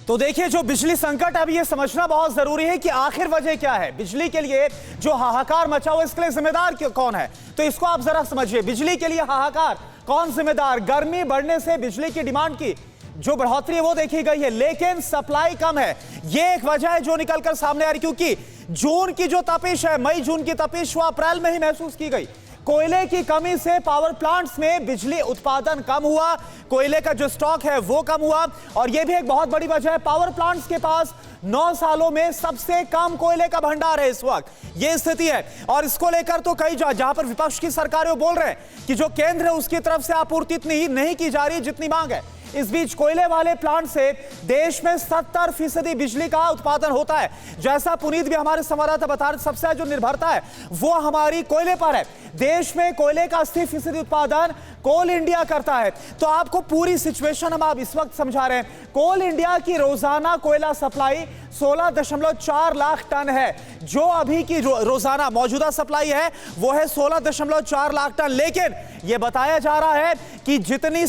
तो देखिए, जो बिजली संकट अब ये समझना बहुत जरूरी है कि आखिर वजह क्या है। बिजली के लिए जो हाहाकार मचा हुआ, इसके लिए जिम्मेदार कौन है, तो इसको आप जरा समझिए। बिजली के लिए हाहाकार कौन जिम्मेदार? गर्मी बढ़ने से बिजली की डिमांड की जो बढ़ोतरी है वो देखी गई है, लेकिन सप्लाई कम है। ये एक वजह है जो निकलकर सामने आ रही, क्योंकि जून की जो तपिश है, मई जून की तपिश वो अप्रैल में ही महसूस की गई। कोयले की कमी से पावर प्लांट्स में बिजली उत्पादन कम हुआ, कोयले का जो स्टॉक है वो कम हुआ, और यह भी एक बहुत बड़ी वजह है। पावर प्लांट्स के पास 9 सालों में सबसे कम कोयले का भंडार है इस वक्त, यह स्थिति है। और इसको लेकर तो कई जहां पर विपक्ष की सरकारें बोल रहे हैं कि जो केंद्र है उसकी तरफ से आपूर्ति इतनी नहीं की जा रही जितनी मांग है। इस बीच कोयले वाले प्लांट से देश में 70% बिजली का उत्पादन होता है। जैसा पुनीत भी हमारे संवाददाता बता रहे, सबसे जो निर्भरता है वो हमारी कोयले पर है। देश में कोयले का 80% उत्पादन कोल इंडिया करता है। तो आपको पूरी सिचुएशन हम आप इस वक्त समझा रहे हैं। कोल इंडिया की रोजाना कोयला सप्लाई 16.4 लाख टन है। जो अभी की रोजाना मौजूदा सप्लाई है वो है 16.4 लाख टन, लेकिन यह बताया जा रहा है कि जितनी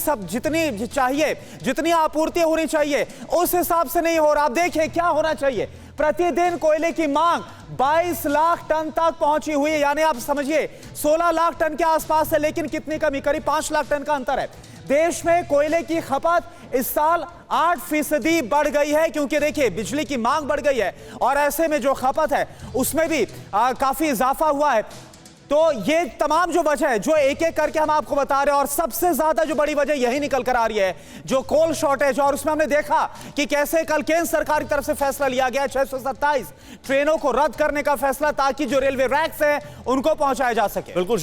चाहिए, जितनी आपूर्ति होनी चाहिए उस हिसाब से नहीं हो रहा। आप देखिए क्या होना चाहिए। प्रतिदिन कोयले की मांग 22 लाख टन तक पहुंची हुई है, यानी आप समझिए 16 लाख टन के आसपास है, लेकिन कितनी कमी? करीब 5 लाख टन का अंतर है। देश में कोयले की खपत इस साल 8% बढ़ गई है, क्योंकि देखिए बिजली की मांग बढ़ गई है और ऐसे में जो खपत है उसमें भी काफी इजाफा हुआ है। तो ये तमाम जो वजह है जो एक एक करके हम आपको बता रहे हैं, और सबसे ज्यादा जो बड़ी वजह यही निकल कर आ रही है जो कोल शॉर्टेज। और उसमें हमने देखा कि कैसे कल केंद्र सरकार की तरफ से फैसला लिया गया 627 ट्रेनों को रद्द करने का फैसला, ताकि जो रेलवे रैक्स हैं उनको पहुंचाया जा सके। बिल्कुल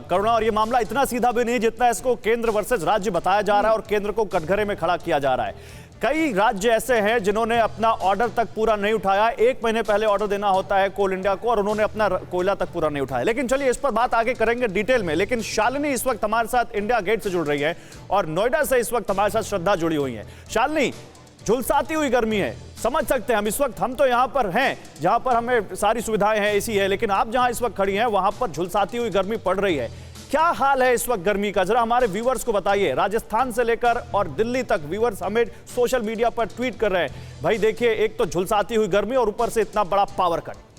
करुणा, और ये मामला इतना सीधा भी नहीं जितना इसको केंद्र वर्सेस राज्य बताया जा रहा है और केंद्र को कटघरे में खड़ा किया जा रहा है। कई राज्य ऐसे हैं जिन्होंने अपना ऑर्डर तक पूरा नहीं उठाया। 1 महीने पहले ऑर्डर देना होता है कोल इंडिया को, और उन्होंने अपना कोयला तक पूरा नहीं उठाया। लेकिन चलिए इस पर बात आगे करेंगे डिटेल में। लेकिन शालिनी इस वक्त हमारे साथ इंडिया गेट से जुड़ रही है और नोएडा से इस वक्त हमारे साथ श्रद्धा जुड़ी हुई है। शालिनी, झुलसाती हुई गर्मी है, समझ सकते हैं हम। इस वक्त हम तो यहाँ पर हैं जहाँ पर हमें सारी सुविधाएं हैं, एसी है, लेकिन आप जहाँ इस वक्त खड़ी हैं वहां पर झुलसाती हुई गर्मी पड़ रही है। क्या हाल है इस वक्त गर्मी का, जरा हमारे व्यूअर्स को बताइए। राजस्थान से लेकर और दिल्ली तक व्यूअर्स हमें सोशल मीडिया पर ट्वीट कर रहे हैं, भाई देखिए एक तो झुलसाती हुई गर्मी और ऊपर से इतना बड़ा पावर कट।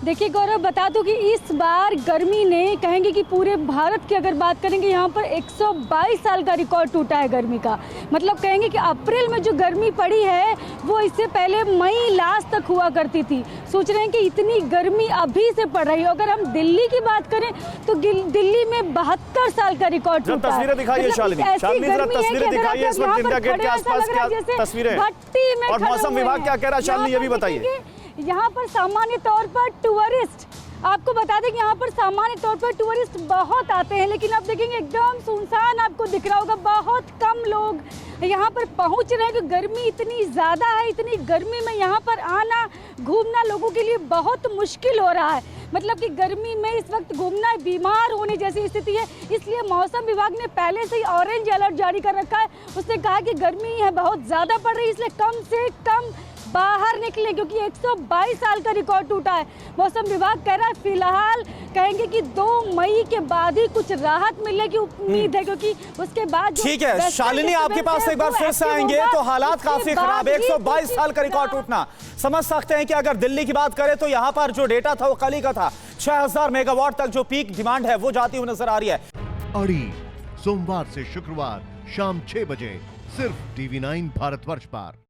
देखिए गौरव, बता दूं कि इस बार गर्मी ने, कहेंगे कि पूरे भारत की अगर बात करेंगे, यहाँ पर 122 साल का रिकॉर्ड टूटा है गर्मी का। मतलब कहेंगे कि अप्रैल में जो गर्मी पड़ी है वो इससे पहले मई लास्ट तक हुआ करती थी। सोच रहे हैं कि इतनी गर्मी अभी से पड़ रही है। अगर हम दिल्ली की बात करें तो दिल्ली में 72 साल का रिकॉर्ड टूटा है। तस्वीरें दिखाइए शालिनी, तस्वीरें दिखाइए इस वक्त इंडिया गेट के आसपास की तस्वीरें, और मौसम विभाग क्या कह रहा है शालिनी ये भी बताइए। यहाँ पर सामान्य तौर पर टूरिस्ट, आपको बता दें कि यहाँ पर सामान्य तौर पर टूरिस्ट बहुत आते हैं, लेकिन आप देखेंगे एकदम सुनसान आपको दिख रहा होगा। बहुत कम लोग यहाँ पर पहुँच रहे हैं कि गर्मी इतनी ज़्यादा है। इतनी गर्मी में यहाँ पर आना घूमना लोगों के लिए बहुत मुश्किल हो रहा है। मतलब कि गर्मी में इस वक्त घूमना बीमार होने जैसी स्थिति है। इसलिए मौसम विभाग ने पहले से ही ऑरेंज अलर्ट जारी कर रखा है। उसने कहा कि गर्मी है बहुत ज़्यादा पड़ रही है, इसलिए कम से कम बाहर निकले, क्योंकि 122 साल का रिकॉर्ड टूटा है। मौसम विभाग कह रहा है फिलहाल कहेंगे कि 2 मई के बाद ही कुछ राहत मिलने की उम्मीद है, क्योंकि उसके बाद ठीक है शालिनी, आपके पास एक बार फिर से आएंगे तो हालात काफी खराब। 122 साल का रिकॉर्ड टूटना, समझ सकते हैं कि अगर दिल्ली की बात करें तो यहाँ पर जो डेटा था वो कल ही का था। 6000 मेगावाट तक जो पीक डिमांड है वो जाती हुई नजर आ रही है। अड़ी सोमवार से शुक्रवार शाम 6 बजे सिर्फ TV9 भारतवर्ष पर।